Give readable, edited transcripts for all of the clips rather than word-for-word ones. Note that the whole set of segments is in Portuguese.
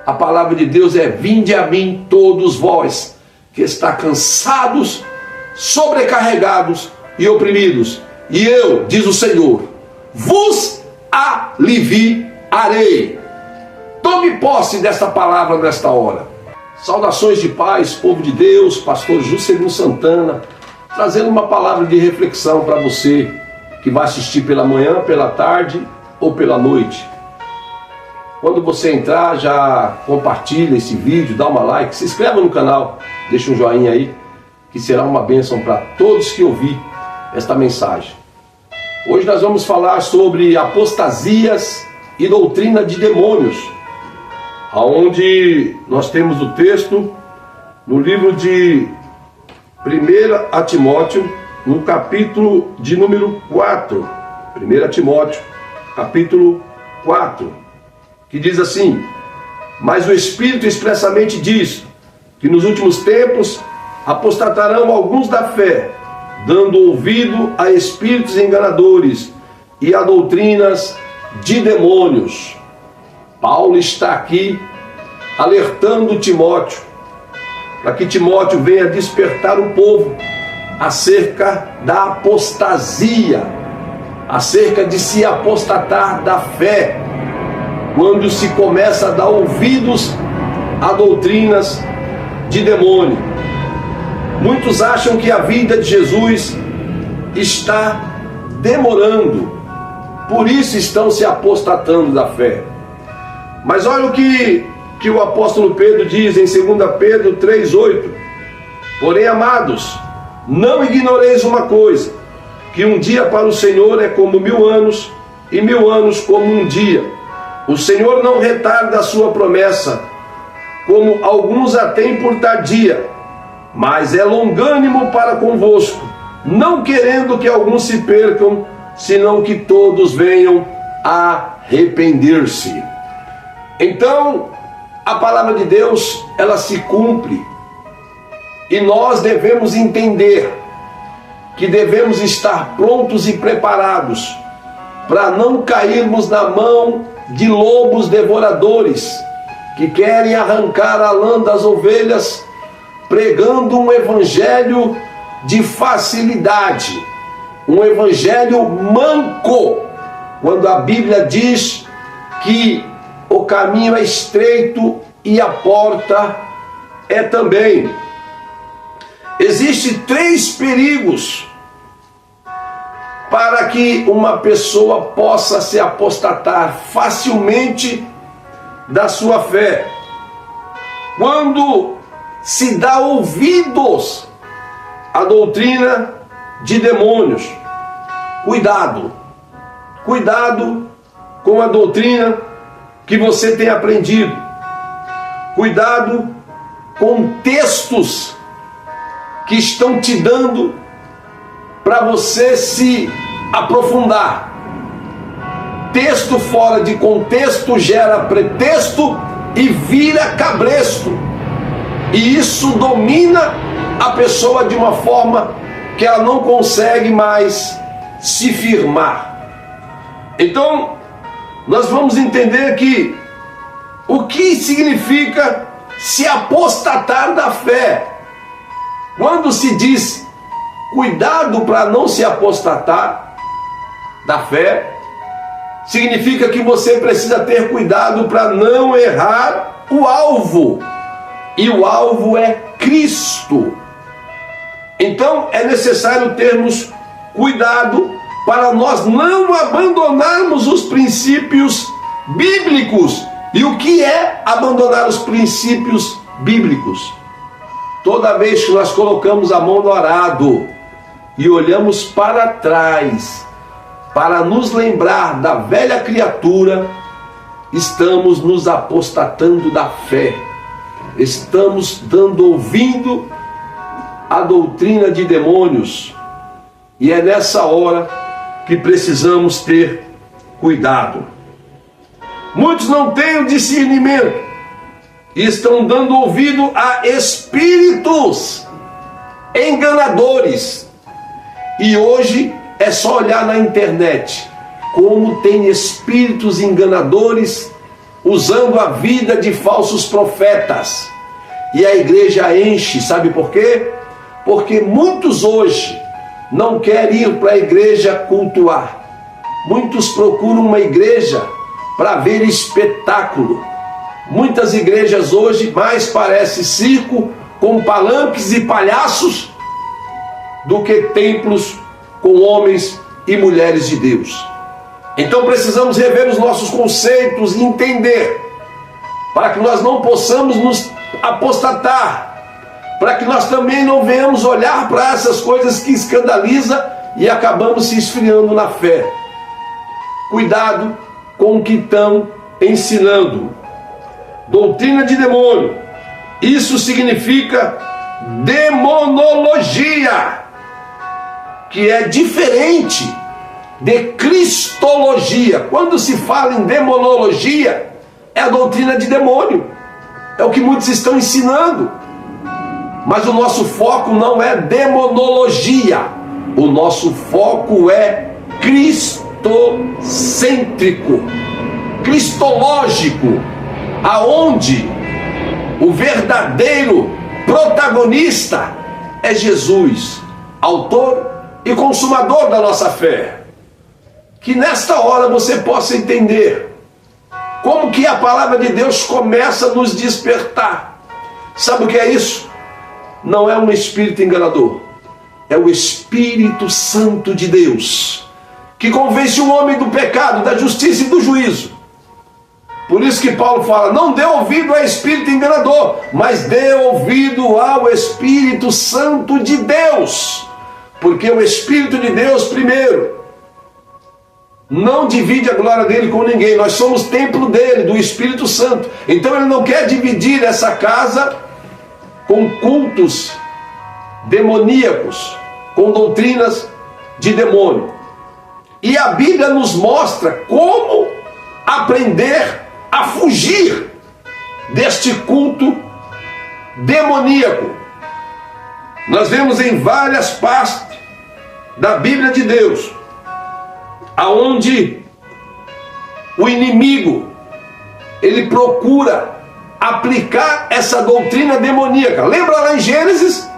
A palavra de Deus é: vinde a mim todos vós que está cansados, sobrecarregados e oprimidos, e eu, diz o Senhor, vos aliviarei. Tome posse desta palavra nesta hora. Saudações de paz, povo de Deus, pastor Juscelino Santana, trazendo uma palavra de reflexão para você que vai assistir pela manhã, pela tarde ou pela noite. Quando você entrar, já compartilha esse vídeo, dá uma like, se inscreva no canal, deixa um joinha aí, que será uma bênção para todos que ouvir esta mensagem. Hoje nós vamos falar sobre apostasias e doutrina de demônios, aonde nós temos o texto no livro de 1 Timóteo, no capítulo de número 4, 1 Timóteo, capítulo 4, que diz assim: mas o Espírito expressamente diz que nos últimos tempos apostatarão alguns da fé, dando ouvido a espíritos enganadores e a doutrinas de demônios. Paulo está aqui alertando Timóteo, para que Timóteo venha despertar o povo acerca da apostasia, acerca de se apostatar da fé, quando se começa a dar ouvidos a doutrinas de demônio. Muitos acham que a vida de Jesus está demorando, por isso estão se apostatando da fé. Mas olha o que o apóstolo Pedro diz em 2 Pedro 3,8: porém, amados, não ignoreis uma coisa, que um dia para o Senhor é como 1000 anos, e 1000 anos como um dia. O Senhor não retarda a sua promessa, como alguns a têm por tardia, mas é longânimo para convosco, não querendo que alguns se percam, senão que todos venham a arrepender-se. Então, a palavra de Deus, ela se cumpre, e nós devemos entender que devemos estar prontos e preparados para não cairmos na mão de lobos devoradores que querem arrancar a lã das ovelhas, pregando um evangelho de facilidade, um evangelho manco, quando a Bíblia diz que o caminho é estreito e a porta é também. Existem 3 perigos para que uma pessoa possa se apostatar facilmente da sua fé. Quando se dá ouvidos à doutrina de demônios. Cuidado com a doutrina que você tem aprendido. Cuidado com textos que estão te dando para você se aprofundar. Texto fora de contexto gera pretexto e vira cabresto. E isso domina a pessoa de uma forma que ela não consegue mais se firmar. Então, nós vamos entender que o que significa se apostatar da fé. Quando se diz cuidado para não se apostatar da fé, significa que você precisa ter cuidado para não errar o alvo. E o alvo é Cristo. Então é necessário termos cuidado para nós não abandonarmos os princípios bíblicos. E o que é abandonar os princípios bíblicos? Toda vez que nós colocamos a mão no arado e olhamos para trás para nos lembrar da velha criatura, estamos nos apostatando da fé. Estamos dando ouvido à doutrina de demônios. E é nessa hora que precisamos ter cuidado. Muitos não têm o discernimento e estão dando ouvido a espíritos enganadores. E hoje é só olhar na internet como tem espíritos enganadores usando a vida de falsos profetas. E a igreja enche, sabe por quê? Porque muitos hoje não querem ir para a igreja cultuar. Muitos procuram uma igreja para ver espetáculo. Muitas igrejas hoje mais parecem circo com palanques e palhaços do que templos com homens e mulheres de Deus. Então precisamos rever os nossos conceitos e entender, para que nós não possamos nos apostatar, para que nós também não venhamos olhar para essas coisas que escandalizam e acabamos se esfriando na fé. Cuidado com o que estão ensinando. Doutrina de demônio. Isso significa demonologia, que é diferente de cristologia. Quando se fala em demonologia, é a doutrina de demônio. É o que muitos estão ensinando. Mas o nosso foco não é demonologia. O nosso foco é cristocêntrico, cristológico, aonde o verdadeiro protagonista é Jesus, autor e consumador da nossa fé. Que nesta hora você possa entender como que a palavra de Deus começa a nos despertar. Sabe o que é isso? Não é um espírito enganador, é o Espírito Santo de Deus, que convence o homem do pecado, da justiça e do juízo. Por isso que Paulo fala, não dê ouvido ao espírito enganador, mas dê ouvido ao Espírito Santo de Deus. Porque o Espírito de Deus, primeiro, não divide a glória dele com ninguém. Nós somos templo dele, do Espírito Santo. Então ele não quer dividir essa casa com cultos demoníacos, com doutrinas de demônio. E a Bíblia nos mostra como aprender a fugir deste culto demoníaco. Nós vemos em várias partes da Bíblia de Deus aonde o inimigo ele procura aplicar essa doutrina demoníaca. Lembra lá em Gênesis,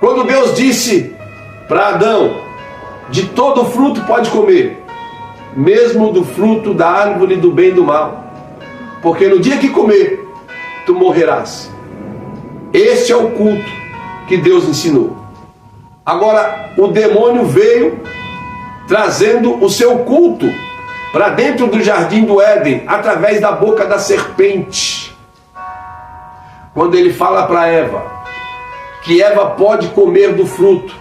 quando Deus disse para Adão, de todo fruto pode comer, mesmo do fruto da árvore do bem e do mal, porque no dia que comer, tu morrerás. Este é o culto que Deus ensinou. Agora, o demônio veio trazendo o seu culto para dentro do jardim do Éden, através da boca da serpente. Quando ele fala para Eva, que Eva pode comer do fruto,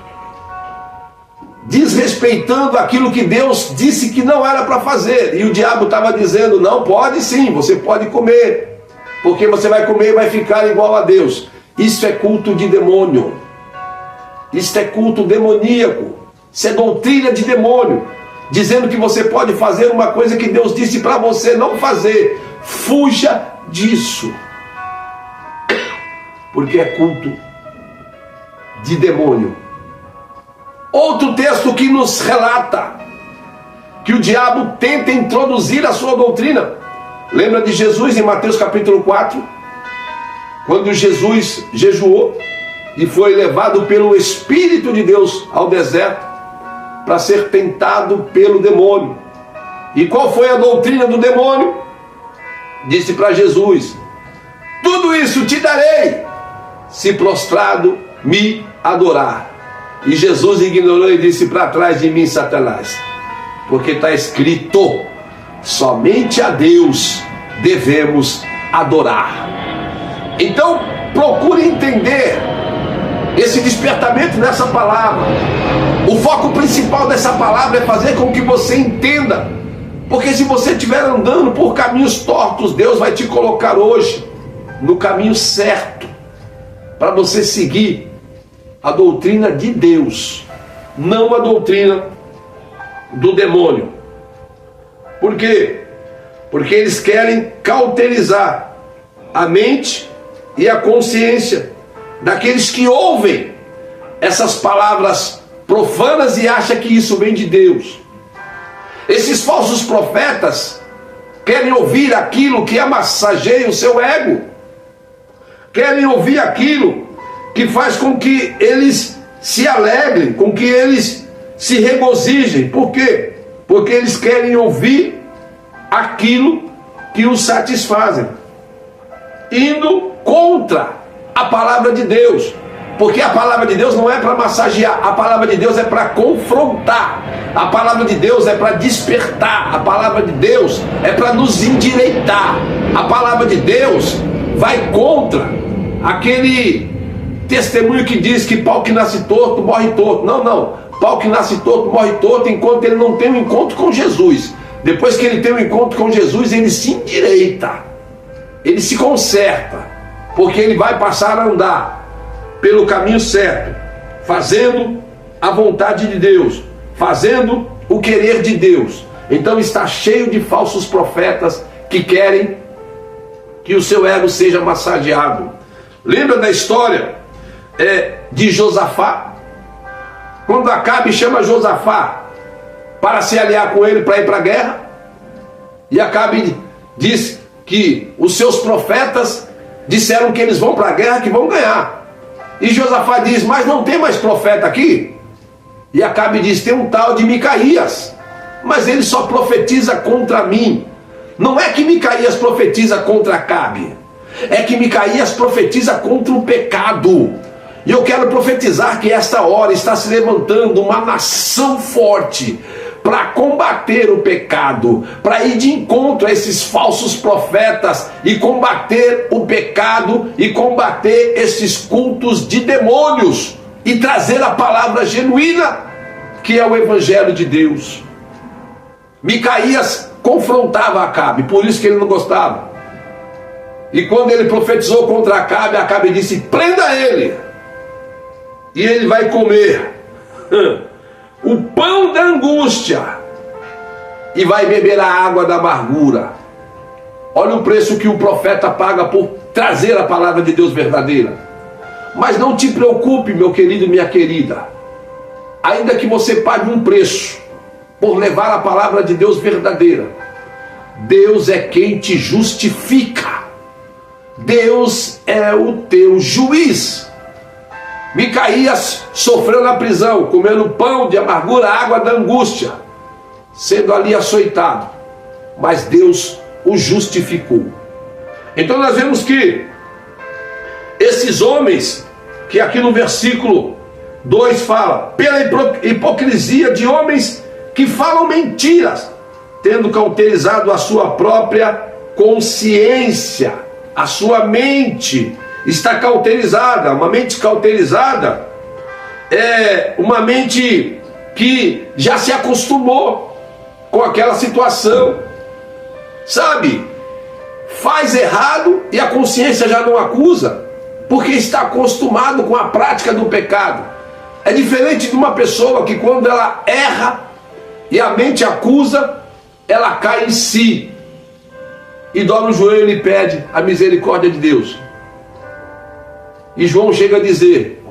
desrespeitando aquilo que Deus disse que não era para fazer. E o diabo estava dizendo, não, pode sim, você pode comer, porque você vai comer e vai ficar igual a Deus. Isso é culto de demônio. Isso é culto demoníaco. Isso é doutrina de demônio, dizendo que você pode fazer uma coisa que Deus disse para você não fazer. Fuja disso, porque é culto de demônio. Outro texto que nos relata que o diabo tenta introduzir a sua doutrina. Lembra de Jesus em Mateus capítulo 4? Quando Jesus jejuou e foi levado pelo Espírito de Deus ao deserto para ser tentado pelo demônio. E qual foi a doutrina do demônio? Disse para Jesus, tudo isso te darei, se prostrado me adorar. E Jesus ignorou e disse, para trás de mim, Satanás, porque está escrito, somente a Deus devemos adorar. Então procure entender esse despertamento nessa palavra. O foco principal dessa palavra é fazer com que você entenda, porque se você estiver andando por caminhos tortos, Deus vai te colocar hoje no caminho certo, para você seguir a doutrina de Deus, não a doutrina do demônio. Por quê? Porque eles querem cauterizar a mente e a consciência daqueles que ouvem essas palavras profanas e acham que isso vem de Deus. Esses falsos profetas querem ouvir aquilo que amassageia o seu ego, querem ouvir aquilo que faz com que eles se alegrem, com que eles se regozijem. Por quê? Porque eles querem ouvir aquilo que os satisfazem, indo contra a palavra de Deus. Porque a palavra de Deus não é para massagear, a palavra de Deus é para confrontar, a palavra de Deus é para despertar, a palavra de Deus é para nos endireitar, a palavra de Deus vai contra aquele testemunho que diz que pau que nasce torto morre torto. Não, não, pau que nasce torto morre torto enquanto ele não tem um encontro com Jesus. Depois que ele tem um encontro com Jesus, ele se endireita, ele se conserta, porque ele vai passar a andar pelo caminho certo, fazendo a vontade de Deus, fazendo o querer de Deus. Então está cheio de falsos profetas que querem que o seu ego seja massageado. Lembra da história de Josafá? Quando Acabe chama Josafá para se aliar com ele para ir para a guerra, e Acabe diz que os seus profetas disseram que eles vão para a guerra, que vão ganhar. E Josafá diz: mas não tem mais profeta aqui? E Acabe diz: tem um tal de Micaías, mas ele só profetiza contra mim. Não é que Micaías profetiza contra Acabe, é que Micaías profetiza contra o pecado. E eu quero profetizar que esta hora está se levantando uma nação forte para combater o pecado, para ir de encontro a esses falsos profetas e combater o pecado e combater esses cultos de demônios e trazer a palavra genuína, que é o Evangelho de Deus. Micaías confrontava Acabe, por isso que ele não gostava. E quando ele profetizou contra Acabe, Acabe disse: prenda ele, e ele vai comer o pão da angústia e vai beber a água da amargura. Olha o preço que o profeta paga por trazer a palavra de Deus verdadeira. Mas não te preocupe, meu querido e minha querida, ainda que você pague um preço por levar a palavra de Deus verdadeira, Deus é quem te justifica, Deus é o teu juiz. Micaías sofreu na prisão, comendo pão de amargura, água da angústia, sendo ali açoitado, mas Deus o justificou. Então nós vemos que esses homens, que aqui no versículo 2 fala, pela hipocrisia de homens que falam mentiras, tendo cauterizado a sua própria consciência, a sua mente está cauterizada. Uma mente cauterizada é uma mente que já se acostumou com aquela situação, sabe? Faz errado e a consciência já não acusa, porque está acostumado com a prática do pecado. É diferente de uma pessoa que, quando ela erra e a mente acusa, ela cai em si e dobra o joelho e pede a misericórdia de Deus. E João chega a dizer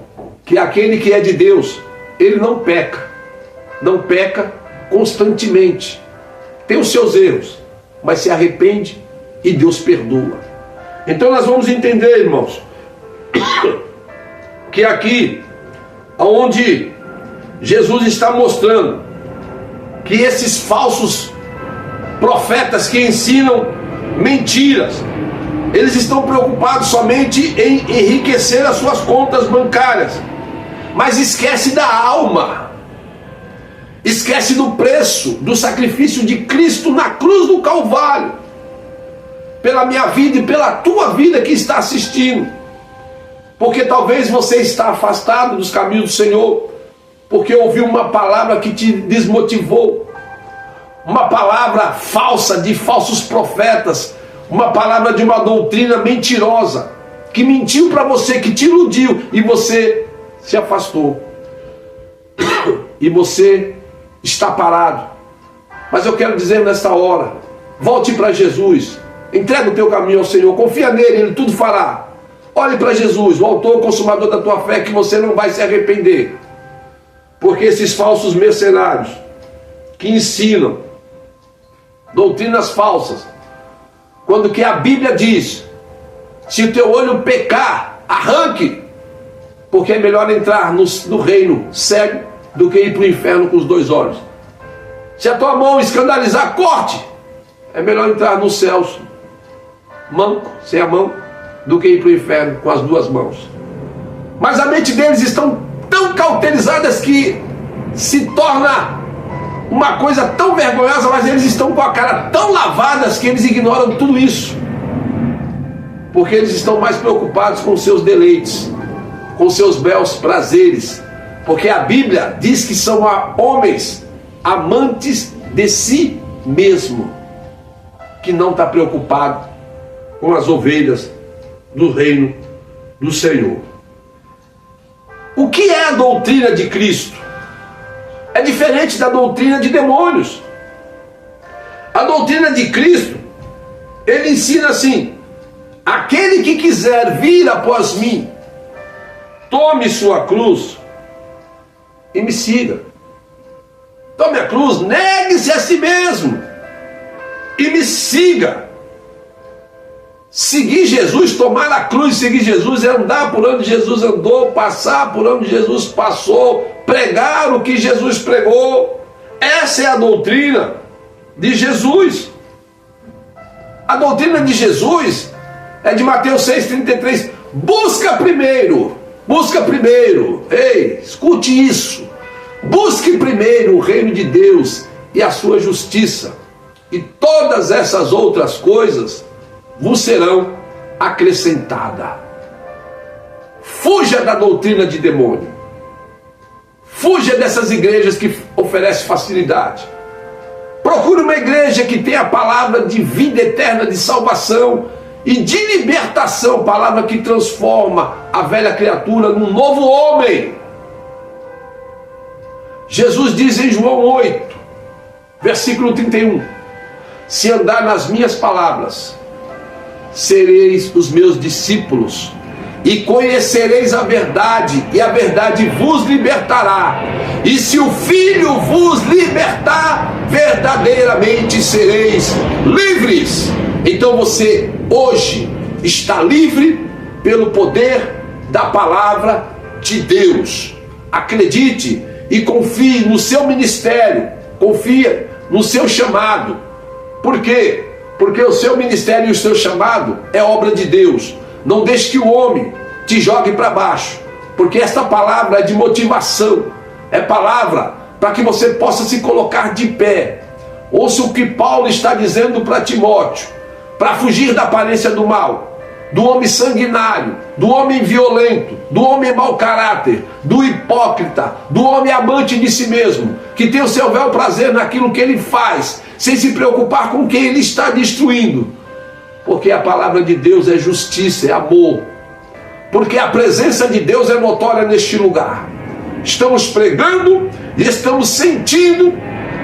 que aquele que é de Deus, ele não peca constantemente, tem os seus erros, mas se arrepende e Deus perdoa. Então nós vamos entender, irmãos, que aqui, onde Jesus está mostrando que esses falsos profetas que ensinam mentiras, eles estão preocupados somente em enriquecer as suas contas bancárias, mas esquece da alma, esquece do preço, do sacrifício de Cristo na cruz do Calvário, pela minha vida e pela tua vida que está assistindo. Porque talvez você está afastado dos caminhos do Senhor, porque ouviu uma palavra que te desmotivou, uma palavra falsa de falsos profetas, uma palavra de uma doutrina mentirosa, que mentiu para você, que te iludiu, e você se afastou, e você está parado. Mas eu quero dizer nesta hora, volte para Jesus, entrega o teu caminho ao Senhor, confia nele, ele tudo fará. Olhe para Jesus, o autor e consumador da tua fé, que você não vai se arrepender, porque esses falsos mercenários que ensinam doutrinas falsas, Quando que a Bíblia diz: se o teu olho pecar, arranque, porque é melhor entrar no reino cego do que ir para o inferno com os 2 olhos. Se a tua mão escandalizar, corte. É melhor entrar nos céus manco, sem a mão, do que ir para o inferno com as 2 mãos. Mas a mente deles estão tão cauterizadas que se torna uma coisa tão vergonhosa, mas eles estão com a cara tão lavadas que eles ignoram tudo isso, porque eles estão mais preocupados com seus deleites, com seus belos prazeres, porque a Bíblia diz que são homens amantes de si mesmo, que não está preocupado com as ovelhas do reino do Senhor. O que é a doutrina de Cristo? É diferente da doutrina de demônios. A doutrina de Cristo, ele ensina assim: aquele que quiser vir após mim, tome sua cruz e me siga. Tome a cruz, negue-se a si mesmo e me siga. Seguir Jesus, tomar a cruz e seguir Jesus, é andar por onde Jesus andou, passar por onde Jesus passou, pregar o que Jesus pregou. Essa é a doutrina de Jesus. A doutrina de Jesus é de Mateus 6,33. Busca primeiro, ei, escute isso. Busque primeiro o reino de Deus e a sua justiça, e todas essas outras coisas vos serão acrescentadas. Fuja da doutrina de demônio. Fuja dessas igrejas que oferecem facilidade. Procure uma igreja que tenha a palavra de vida eterna, de salvação e de libertação, palavra que transforma a velha criatura num novo homem. Jesus diz em João 8, versículo 31, se andar nas minhas palavras, sereis os meus discípulos, e conhecereis a verdade, e a verdade vos libertará. E se o Filho vos libertar, verdadeiramente sereis livres. Então você hoje está livre pelo poder da palavra de Deus. Acredite e confie no seu ministério, confia no seu chamado. Por quê? Porque o seu ministério e o seu chamado é obra de Deus. Não deixe que o homem te jogue para baixo, porque esta palavra é de motivação, é palavra para que você possa se colocar de pé. Ouça o que Paulo está dizendo para Timóteo, para fugir da aparência do mal, do homem sanguinário, do homem violento, do homem mau caráter, do hipócrita, do homem amante de si mesmo, que tem o seu bel prazer naquilo que ele faz, sem se preocupar com quem ele está destruindo. Porque a palavra de Deus é justiça, é amor. Porque a presença de Deus é notória neste lugar. Estamos pregando e estamos sentindo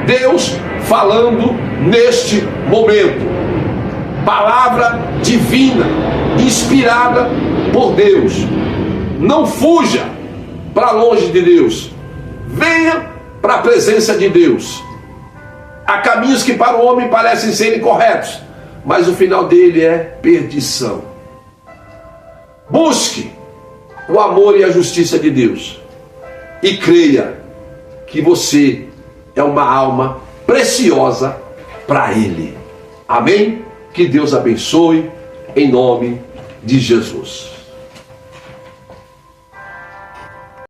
Deus falando neste momento. Palavra divina, inspirada por Deus. Não fuja para longe de Deus. Venha para a presença de Deus. Há caminhos que para o homem parecem serem corretos, mas o final dele é perdição. Busque o amor e a justiça de Deus e creia que você é uma alma preciosa para Ele. Amém? Que Deus abençoe em nome de Jesus.